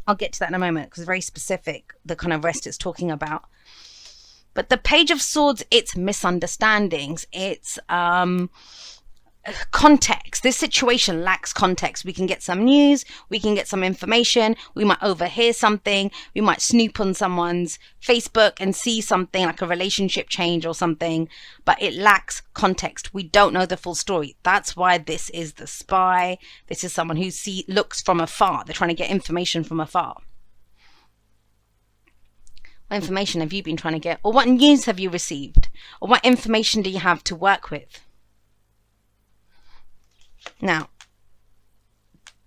I'll get to that in a moment because it's very specific, the kind of rest it's talking about. But the Page of Swords, it's misunderstandings. It's context. This situation lacks context. We can get some news, we can get some information, we might overhear something, we might snoop on someone's Facebook and see something like a relationship change or something, but it lacks context. We don't know the full story. That's why this is the spy. This is someone who looks from afar. They're trying to get information from afar. What information have you been trying to get? Or what news have you received? Or what information do you have to work with? Now,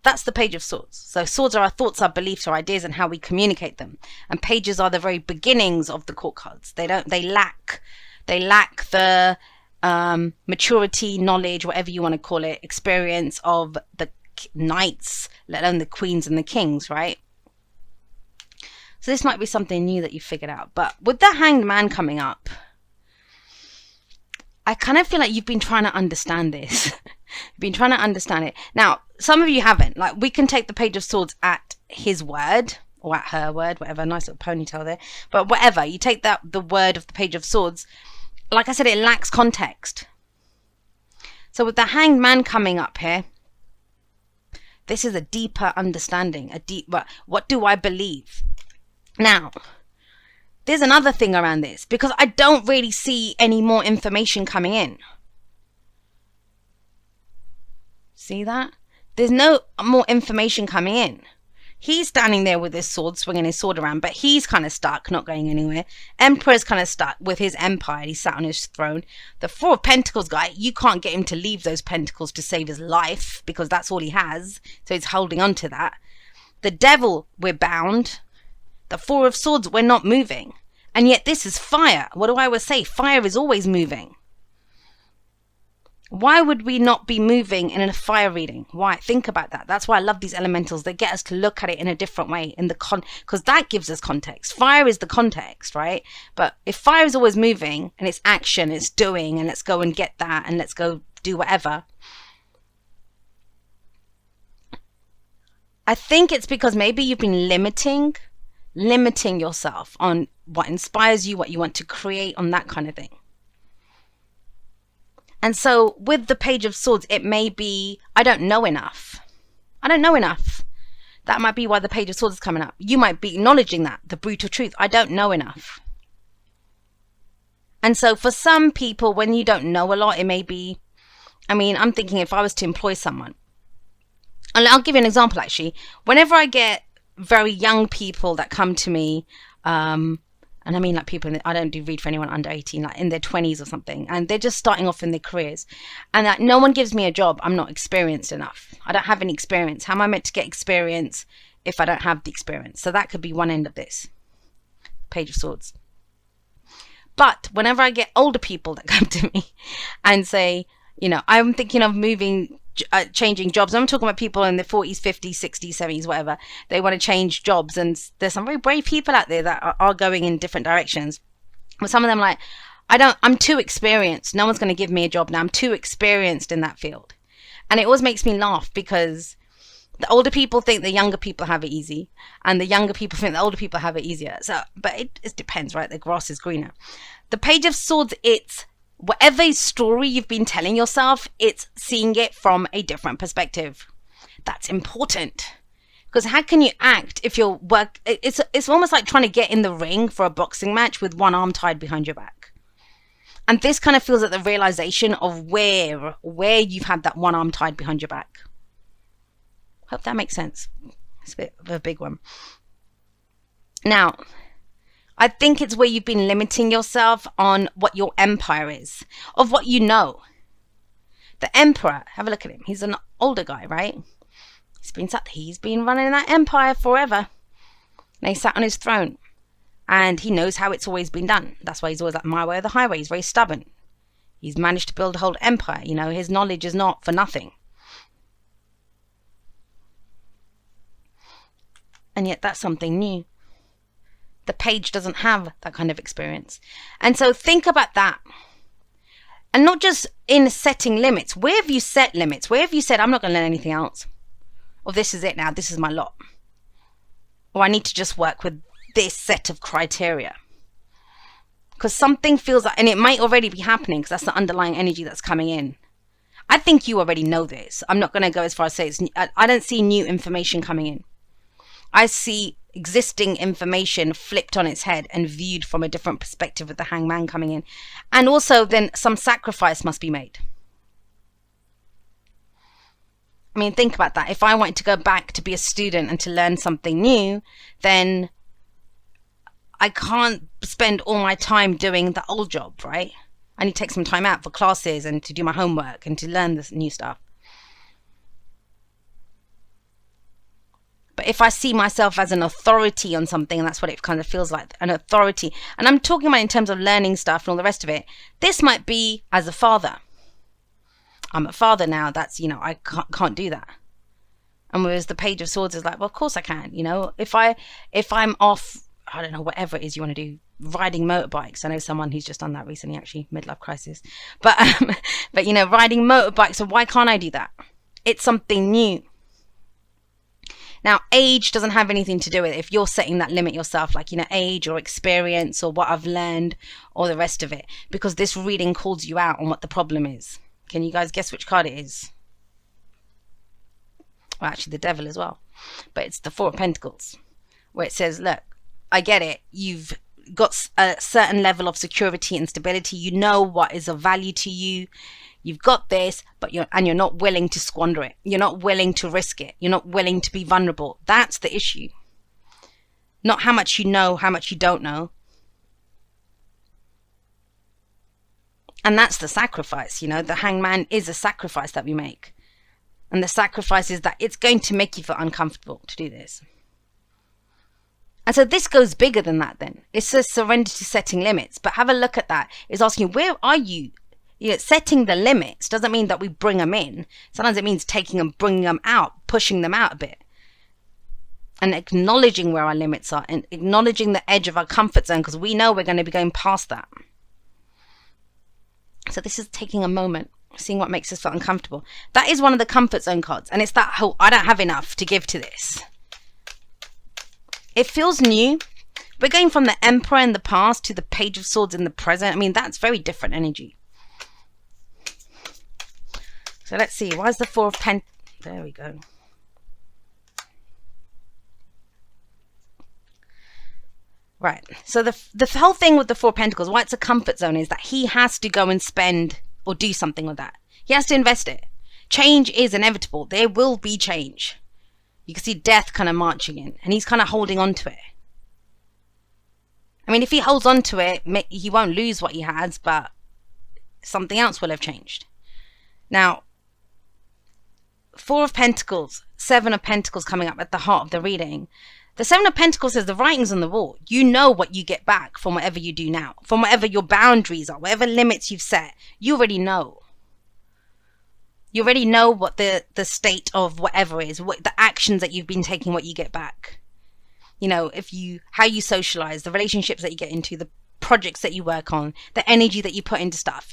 that's the Page of Swords. So swords are our thoughts, our beliefs, our ideas, and how we communicate them. And pages are the very beginnings of the court cards. They lack the maturity, knowledge, whatever you want to call it, experience of the knights, let alone the queens and the kings, right? So this might be something new that you figured out. But with the Hanged Man coming up, I kind of feel like you've been trying to understand this. You've been trying to understand it. Now, some of you haven't. Like, we can take the Page of Swords at his word, or at her word, whatever. Nice little ponytail there. But whatever, you take the word of the Page of Swords. Like I said, it lacks context. So with the Hanged Man coming up here, this is a deeper understanding. What do I believe? Now, there's another thing around this, because I don't really see any more information coming in. See that? There's no more information coming in. He's standing there with his sword, swinging his sword around, but he's kind of stuck, not going anywhere. Emperor's kind of stuck with his empire. He's sat on his throne. The Four of Pentacles guy, you can't get him to leave those pentacles to save his life, because that's all he has. So he's holding on to that. The Devil, we're bound. The Four of Swords, we're not moving. And yet this is fire. What do I always say? Fire is always moving. Why would we not be moving in a fire reading? Why? Think about that. That's why I love these elementals. They get us to look at it in a different way, in the because that gives us context. Fire is the context, right? But if fire is always moving and it's action, it's doing, and let's go and get that, and let's go do whatever. I think it's because maybe you've been limiting yourself on what inspires you, what you want to create, on that kind of thing. And so with the Page of Swords, it may be, I don't know enough. I don't know enough. That might be why the Page of Swords is coming up. You might be acknowledging that, the brutal truth. I don't know enough. And so for some people, when you don't know a lot, it may be, I mean, I'm thinking if I was to employ someone, and I'll give you an example actually. Whenever I get very young people that come to me, and I mean like people, I don't do read for anyone under 18, like in their 20s or something, and they're just starting off in their careers, and that no one gives me a job. I'm not experienced enough. I don't have any experience. How am I meant to get experience if I don't have the experience? So that could be one end of this Page of Swords. But whenever I get older people that come to me and say, you know, I'm thinking of moving, changing jobs. I'm talking about people in their 40s, 50s, 60s, 70s, whatever. They want to change jobs, and there's some very brave people out there that are going in different directions. But some of them like, I'm too experienced. No one's going to give me a job now. I'm too experienced in that field. And it always makes me laugh, because the older people think the younger people have it easy, and the younger people think the older people have it easier. So, but it depends, right? The grass is greener. The Page of Swords, it's whatever story you've been telling yourself, it's seeing it from a different perspective. That's important, because how can you act if you're it's almost like trying to get in the ring for a boxing match with one arm tied behind your back. And this kind of feels like the realization of where you've had that one arm tied behind your back. Hope that makes sense. It's a bit of a big one. Now, I think it's where you've been limiting yourself on what your empire is, of what you know. The Emperor, have a look at him. He's an older guy, right? He's been running that empire forever. And he sat on his throne, and he knows how it's always been done. That's why he's always like, my way or the highway. He's very stubborn. He's managed to build a whole empire. You know, his knowledge is not for nothing. And yet that's something new. The Page doesn't have that kind of experience. And so think about that. And not just in setting limits. Where have you set limits? Where have you said, I'm not going to learn anything else? Or this is it now. This is my lot. or I need to just work with this set of criteria. Because something feels like, and it might already be happening because that's the underlying energy that's coming in. I think you already know this. I'm not going to go as far as say I don't see new information coming in. I see existing information flipped on its head and viewed from a different perspective with the Hangman coming in. And also then some sacrifice must be made. I mean, think about that. If I wanted to go back to be a student and to learn something new, then I can't spend all my time doing the old job, right? I need to take some time out for classes and to do my homework and to learn this new stuff. But if I see myself as an authority on something, and that's what it kind of feels like, an authority, and I'm talking about in terms of learning stuff and all the rest of it, this might be as a father. I'm a father now, that's, I can't do that. And whereas the Page of Swords is like, well, of course I can, if I'm off, I don't know, whatever it is you want to do, riding motorbikes. I know someone who's just done that recently, actually, midlife crisis. But riding motorbikes, so why can't I do that? It's something new. Now, age doesn't have anything to do with it. If you're setting that limit yourself, like, age or experience or what I've learned or the rest of it, because this reading calls you out on what the problem is. Can you guys guess which card it is? Well, actually, the Devil as well. But it's the Four of Pentacles, where it says, look, I get it. You've got a certain level of security and stability. You know what is of value to you. You've got this, but you're not willing to squander it. You're not willing to risk it. You're not willing to be vulnerable. That's the issue. Not how much you know, how much you don't know. And that's the sacrifice, the Hangman is a sacrifice that we make. And the sacrifice is that it's going to make you feel uncomfortable to do this. And so this goes bigger than that then. It says surrender to setting limits. But have a look at that. It's asking, where are you? Setting the limits doesn't mean that we bring them in. Sometimes it means taking them, bringing them out, pushing them out a bit. And acknowledging where our limits are and acknowledging the edge of our comfort zone, because we know we're going to be going past that. So this is taking a moment, seeing what makes us feel uncomfortable. That is one of the comfort zone cards. And it's that whole, I don't have enough to give to this. It feels new. We're going from the Emperor in the past to the Page of Swords in the present. I mean, that's very different energy. So let's see. Why is the Four of Pentacles? There we go. Right. So the whole thing with the Four of Pentacles, why it's a comfort zone, is that he has to go and spend or do something with that. He has to invest it. Change is inevitable. There will be change. You can see death kind of marching in, and he's kind of holding on to it. I mean, if he holds on to it, he won't lose what he has, but something else will have changed. Now, Four of Pentacles, Seven of Pentacles coming up at the heart of the reading. The Seven of Pentacles says the writing's on the wall. You know what you get back from whatever you do now, from whatever your boundaries are, whatever limits you've set. You already know. You already know what the state of whatever is, what the actions that you've been taking, what you get back. How you socialize, the relationships that you get into, the projects that you work on, the energy that you put into stuff,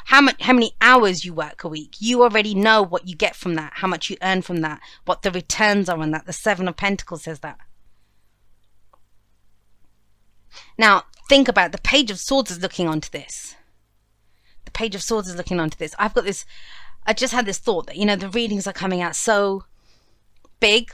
how many hours you work a week. You already know what you get from that, how much you earn from that, what the returns are on that. The Seven of Pentacles says that. Now, think about it. The Page of Swords is looking onto this. The Page of Swords is looking onto this. I just had this thought that, the readings are coming out so big.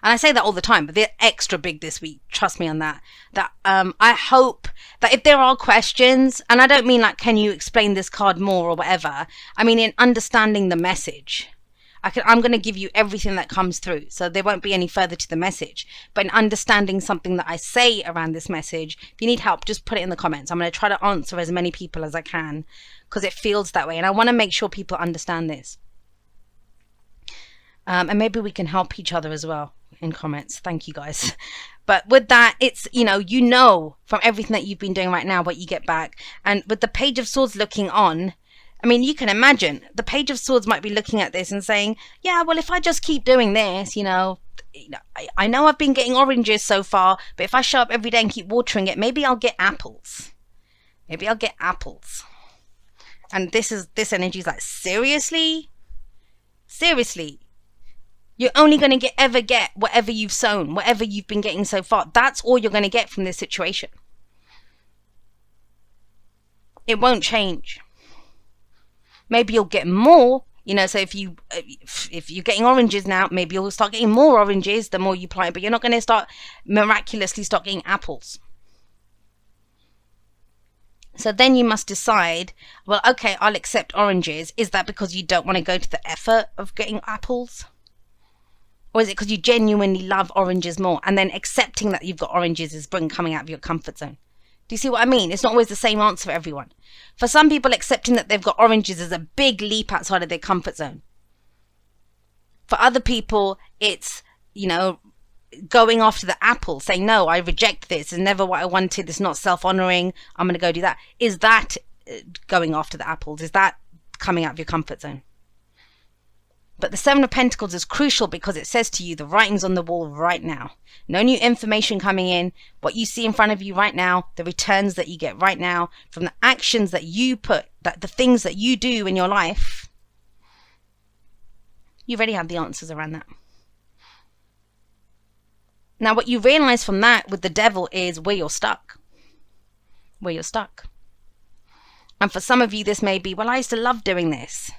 And I say that all the time, but they're extra big this week. Trust me on that. That I hope that if there are questions, and I don't mean like, can you explain this card more or whatever. I mean, in understanding the message. I'm going to give you everything that comes through. So there won't be any further to the message. But in understanding something that I say around this message, if you need help, just put it in the comments. I'm going to try to answer as many people as I can, because it feels that way. And I want to make sure people understand this. And maybe we can help each other as well in comments. Thank you guys. But with that, it's, from everything that you've been doing right now, what you get back. And with the Page of Swords looking on, I mean, you can imagine the Page of Swords might be looking at this and saying, yeah, well, if I just keep doing this, I know I've been getting oranges so far, but if I show up every day and keep watering it, maybe I'll get apples. Maybe I'll get apples. And this energy is like, seriously? Seriously? You're only going to ever get whatever you've sown, whatever you've been getting so far. That's all you're going to get from this situation. It won't change. Maybe you'll get more, so if you're getting oranges now, maybe you'll start getting more oranges the more you plant, but you're not going to miraculously start getting apples. So then you must decide, well, okay, I'll accept oranges. Is that because you don't want to go to the effort of getting apples? Or is it because you genuinely love oranges more? And then accepting that you've got oranges is coming out of your comfort zone. Do you see what I mean? It's not always the same answer for everyone. For some people, accepting that they've got oranges is a big leap outside of their comfort zone. For other people, it's, going after the apple, saying, no, I reject this. It's never what I wanted. It's not self-honoring. I'm going to go do that. Is that going after the apples? Is that coming out of your comfort zone? But the Seven of Pentacles is crucial because it says to you, the writing's on the wall right now. No new information coming in. What you see in front of you right now, the returns that you get right now from the actions that you put, that the things that you do in your life, you already have the answers around that. Now, what you realize from that with the Devil is where you're stuck. Where you're stuck. And for some of you, this may be, well, I used to love doing this.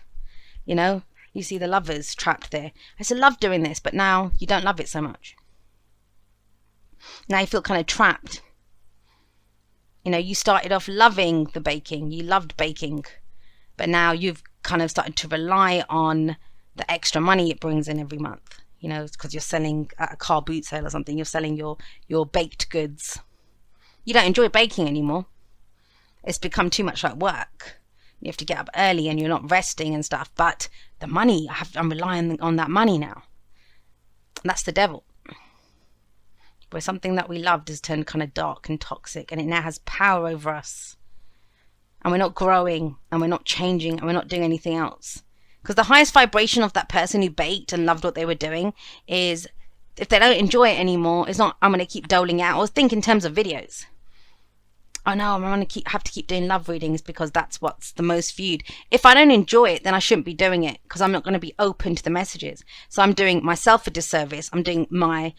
You see the Lovers trapped there. I used to love doing this, but now you don't love it so much. Now you feel kind of trapped. You started off loving the baking. You loved baking. But now you've kind of started to rely on the extra money it brings in every month. Because you're selling at a car boot sale or something. You're selling your baked goods. You don't enjoy baking anymore. It's become too much like work. You have to get up early and you're not resting and stuff. But the money, I'm relying on that money now. And that's the Devil. Where something that we loved has turned kind of dark and toxic. And it now has power over us. And we're not growing. And we're not changing. And we're not doing anything else. Because the highest vibration of that person who baked and loved what they were doing is, if they don't enjoy it anymore, it's not, I'm going to keep doling out. Or think in terms of videos. Oh no, I'm going to have to keep doing love readings because that's what's the most viewed. If I don't enjoy it, then I shouldn't be doing it because I'm not going to be open to the messages. So I'm doing myself a disservice. I'm doing my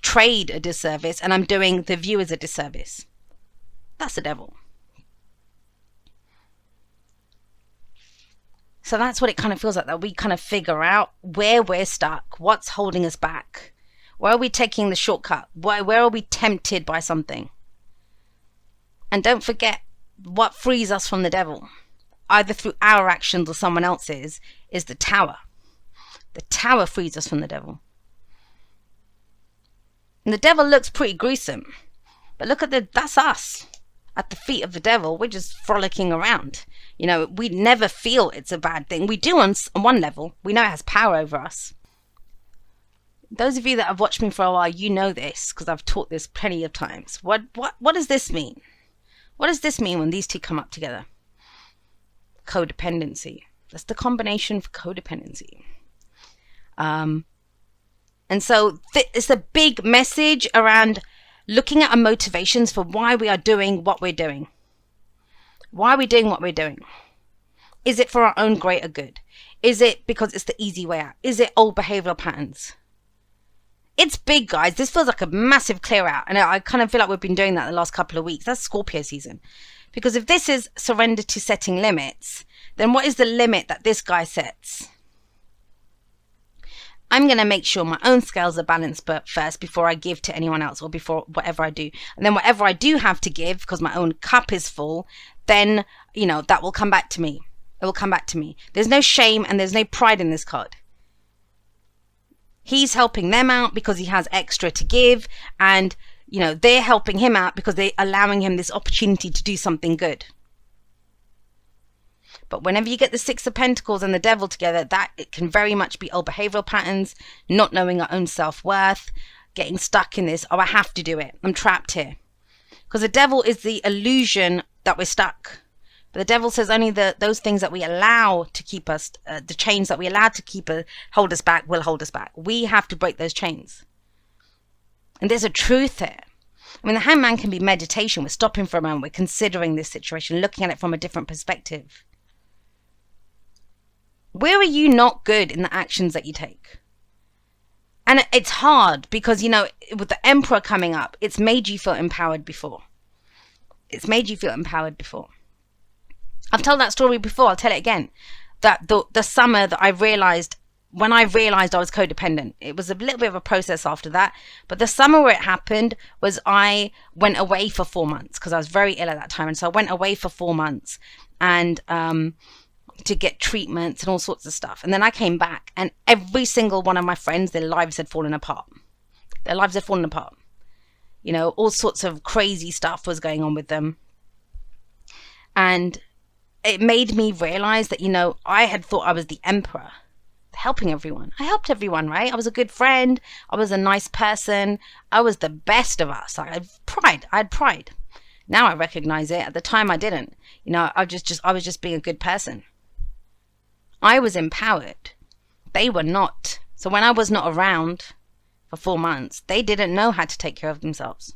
trade a disservice, and I'm doing the viewers a disservice. That's the Devil. So that's what it kind of feels like, that we kind of figure out where we're stuck, what's holding us back. Where are we taking the shortcut? Where are we tempted by something? And don't forget, what frees us from the Devil, either through our actions or someone else's, is the Tower. The Tower frees us from the Devil. And the Devil looks pretty gruesome. But look at that's us. At the feet of the Devil, we're just frolicking around. We never feel it's a bad thing. We do on one level. We know it has power over us. Those of you that have watched me for a while, you know this, because I've taught this plenty of times. What does this mean? What does this mean when these two come up together? Codependency. That's the combination for codependency. And so it's a big message around looking at our motivations for why we are doing what we're doing. Why are we doing what we're doing? Is it for our own greater good? Is it because it's the easy way out? Is it old behavioral patterns? It's big, guys. This feels like a massive clear out. And I kind of feel like we've been doing that the last couple of weeks. That's Scorpio season. Because if this is surrender to setting limits, then what is the limit that this guy sets? I'm going to make sure my own scales are balanced first before I give to anyone else, or before whatever I do. And then whatever I do have to give, because my own cup is full, then, that will come back to me. It will come back to me. There's no shame and there's no pride in this card. He's helping them out because he has extra to give, and they're helping him out because they're allowing him this opportunity to do something good. But whenever you get the Six of Pentacles and the Devil together, that it can very much be old behavioral patterns, not knowing our own self-worth, getting stuck in this, I have to do it, I'm trapped here. Because the Devil is the illusion that we're stuck. But the Devil says only those things that we allow to keep us, the chains that we allow to hold us back, will hold us back. We have to break those chains. And there's a truth there. I mean, the Hangman can be meditation. We're stopping for a moment. We're considering this situation, looking at it from a different perspective. Where are you not good in the actions that you take? And it's hard because, you know, with the Emperor coming up, it's made you feel empowered before. It's made you feel empowered before. I've told that story before. I'll tell it again. That the summer that I realized, when I realized I was codependent, it was a little bit of a process after that. But the summer where it happened was I went away for 4 months because I was very ill at that time. And so I went away for 4 months and to get treatments and all sorts of stuff. And then I came back and every single one of my friends, their lives had fallen apart. Their lives had fallen apart. You know, all sorts of crazy stuff was going on with them. And it made me realize that, you know, I had thought I was the emperor, helping everyone. I helped everyone, right? I was a good friend. I was a nice person. I was the best of us. I had pride. Now I recognize it. At the time I didn't. You know, I was just being a good person. I was empowered. They were not. So when I was not around for 4 months, they didn't know how to take care of themselves.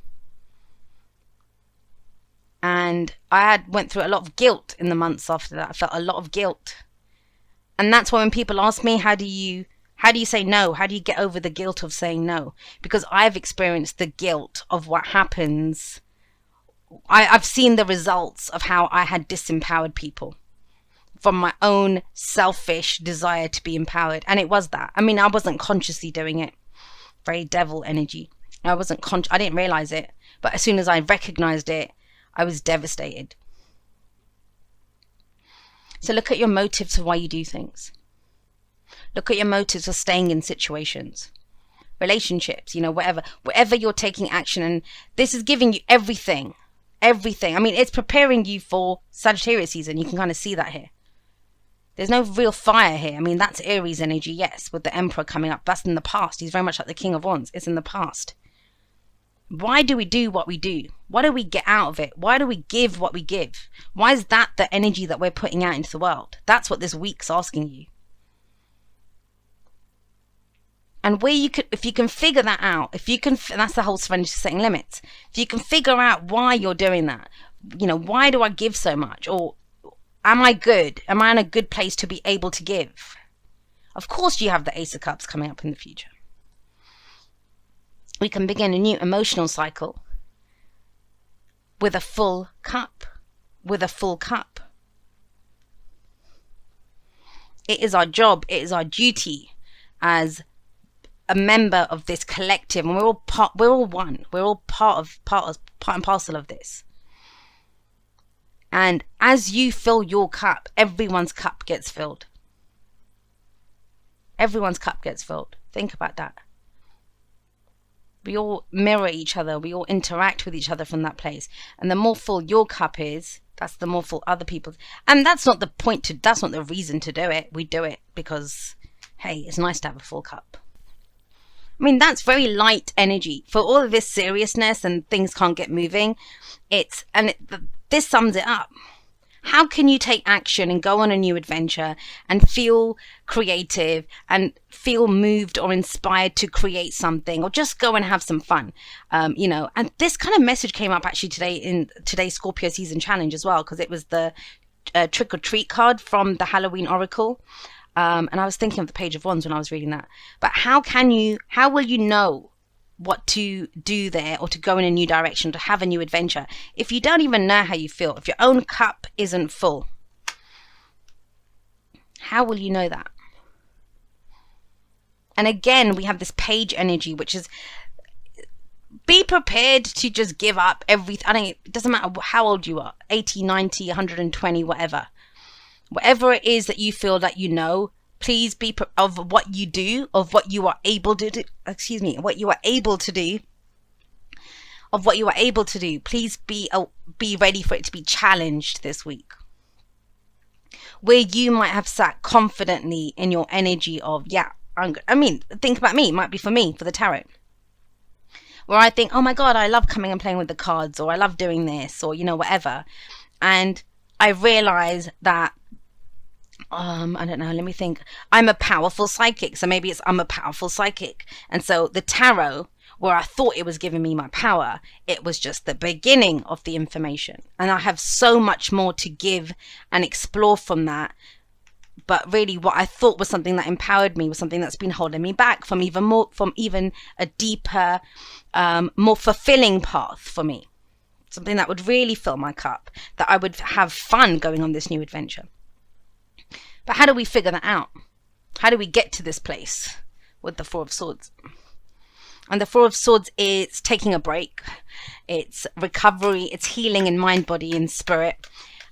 And I went through a lot of guilt in the months after that. I felt a lot of guilt. And that's why when people ask me, how do you say no? How do you get over the guilt of saying no? Because I've experienced the guilt of what happens. I've seen the results of how I had disempowered people from my own selfish desire to be empowered. And it was that. I mean, I wasn't consciously doing it. Very devil energy. I didn't realize it. But as soon as I recognized it, I was devastated. So look at your motives for why you do things. Look at your motives for staying in situations, relationships, you know, wherever you're taking action. And this is giving you everything. I mean, it's preparing you for Sagittarius season. You can kind of see that here. There's no real fire here. I mean, that's Aries energy, yes, with the Emperor coming up. That's in the past. He's very much like the King of Wands. It's in the past. Why do we do what we do? What do we get out of it? Why do we give what we give? Why is that the energy that we're putting out into the world? That's what this week's asking you. And where you could, if you can figure that out, that's the whole serenity, setting limits. If you can figure out why you're doing that, you know, why do I give so much? Or am I good? Am I in a good place to be able to give? Of course you have the Ace of Cups coming up in the future. We can begin a new emotional cycle with a full cup. It is our job, it is our duty as a member of this collective, and we're all one. We're all part and parcel of this. And as you fill your cup, everyone's cup gets filled. Everyone's cup gets filled. Think about that. We all mirror each other. We all interact with each other from that place. And the more full your cup is, that's the more full other people's. And that's not the point that's not the reason to do it. We do it because, hey, it's nice to have a full cup. I mean, that's very light energy. For all of this seriousness and things can't get moving, this sums it up. How can you take action and go on a new adventure and feel creative and feel moved or inspired to create something, or just go and have some fun? You know, and this kind of message came up actually today in today's Scorpio season challenge as well, because it was the trick or treat card from the Halloween Oracle. And I was thinking of the Page of Wands when I was reading that. But how will you know what to do there, or to go in a new direction, to have a new adventure, if you don't even know how you feel? If your own cup isn't full, how will you know that? And again, we have this page energy, which is, be prepared to just give up everything. I mean, it doesn't matter how old you are, 80, 90, 120, whatever it is that you feel that you know. Please be of what you do, of what you are able to do. What you are able to do. Of what you are able to do. Please be ready for it to be challenged this week. Where you might have sat confidently in your energy of, yeah, I'm good. I mean, think about me. It might be for me, for the tarot. Where I think, oh my God, I love coming and playing with the cards, or I love doing this, or, you know, whatever. And I realize that, I don't know, let me think. I'm a powerful psychic. So maybe I'm a powerful psychic. And so the tarot, where I thought it was giving me my power, it was just the beginning of the information. And I have so much more to give and explore from that. but really what I thought was something that empowered me was something that's been holding me back from even a deeper, more fulfilling path for me. Something that would really fill my cup, that I would have fun going on this new adventure. But how do we figure that out? How do we get to this place with the Four of Swords? And the Four of Swords is taking a break. It's recovery. It's healing in mind, body, and spirit.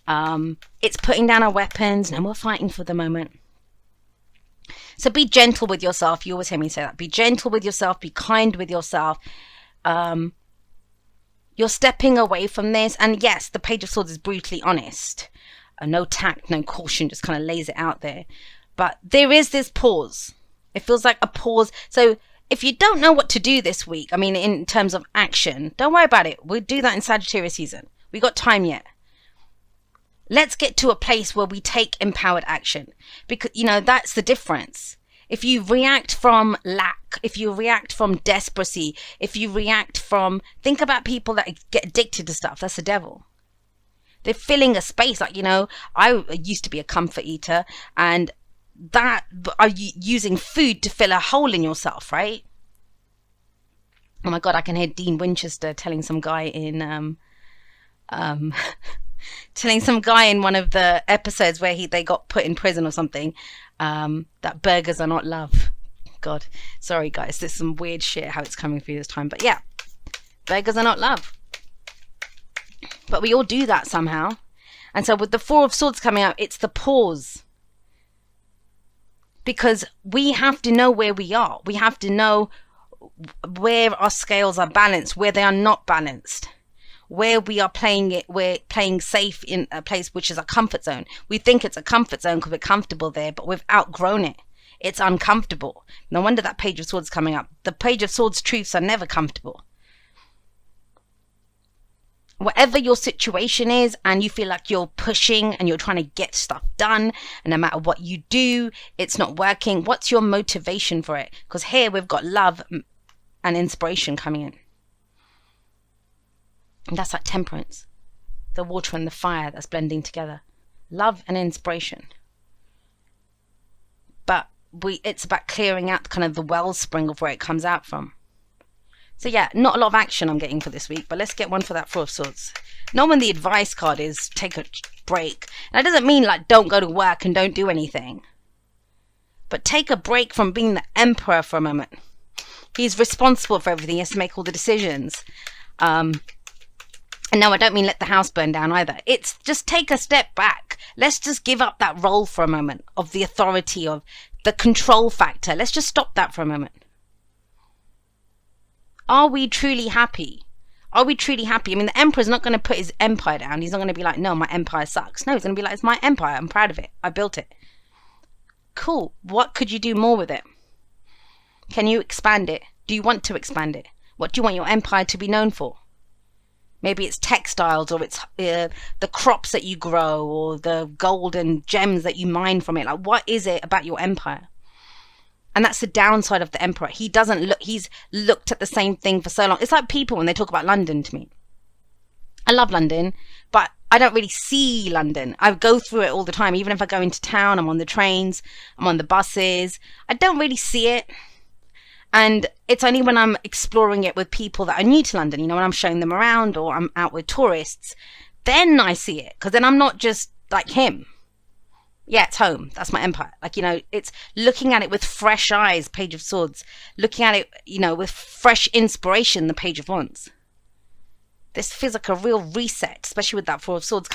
It's putting down our weapons. No more fighting for the moment. So be gentle with yourself. You always hear me say that. Be gentle with yourself. Be kind with yourself. You're stepping away from this. And yes, the Page of Swords is brutally honest. No tact, no caution, just kind of lays it out there. But there is this pause. It feels like a pause. So if you don't know what to do this week, I mean, in terms of action, don't worry about it. We'll do that in Sagittarius season. We got time yet. Let's get to a place where we take empowered action. Because, you know, that's the difference. If you react from lack, if you react from desperation, if you react from, think about people that get addicted to stuff. That's the devil. They're filling a space. Like, you know, I used to be a comfort eater, and that are you using food to fill a hole in yourself, right? Oh my God, I can hear Dean Winchester telling some guy in telling some guy in one of the episodes where they got put in prison or something, that burgers are not love. God, sorry guys, there's some weird shit how it's coming through this time, but yeah, burgers are not love. But we all do that somehow. And so with the Four of Swords coming out, it's the pause. Because we have to know where we are. We have to know where our scales are balanced, where they are not balanced. Where we are playing it, we're playing safe in a place which is a comfort zone. We think it's a comfort zone because we're comfortable there, but we've outgrown it. It's uncomfortable. No wonder that Page of Swords coming up. The Page of Swords truths are never comfortable. Whatever your situation is and you feel like you're pushing and you're trying to get stuff done, and no matter what you do, it's not working, what's your motivation for it? Because here we've got love and inspiration coming in. And that's like Temperance. The water and the fire that's blending together. Love and inspiration. But it's about clearing out kind of the wellspring of where it comes out from. So yeah, not a lot of action I'm getting for this week, but let's get one for that Four of Swords. Not when the advice card is take a break. And that doesn't mean like don't go to work and don't do anything. But take a break from being the emperor for a moment. He's responsible for everything. He has to make all the decisions. And no, I don't mean let the house burn down either. It's just take a step back. Let's just give up that role for a moment of the authority, of the control factor. Let's just stop that for a moment. Are we truly happy? Are we truly happy? I mean, the emperor's not going to put his empire down. He's not going to be like, no, my empire sucks. No, he's going to be like, it's my empire. I'm proud of it. I built it. Cool. What could you do more with it? Can you expand it? Do you want to expand it? What do you want your empire to be known for? Maybe it's textiles, or it's the crops that you grow, or the gold and gems that you mine from it. Like, what is it about your empire? And that's the downside of the emperor. He doesn't look, he's looked at the same thing for so long. It's like people when they talk about London to me. I love London, but I don't really see London. I go through it all the time. Even if I go into town, I'm on the trains, I'm on the buses. I don't really see it. And it's only when I'm exploring it with people that are new to London, you know, when I'm showing them around or I'm out with tourists, then I see it. Because then I'm not just like him. Yeah, it's home. That's my empire. Like, you know, it's looking at it with fresh eyes, Page of Swords. Looking at it, you know, with fresh inspiration, the Page of Wands. This feels like a real reset, especially with that Four of Swords coming.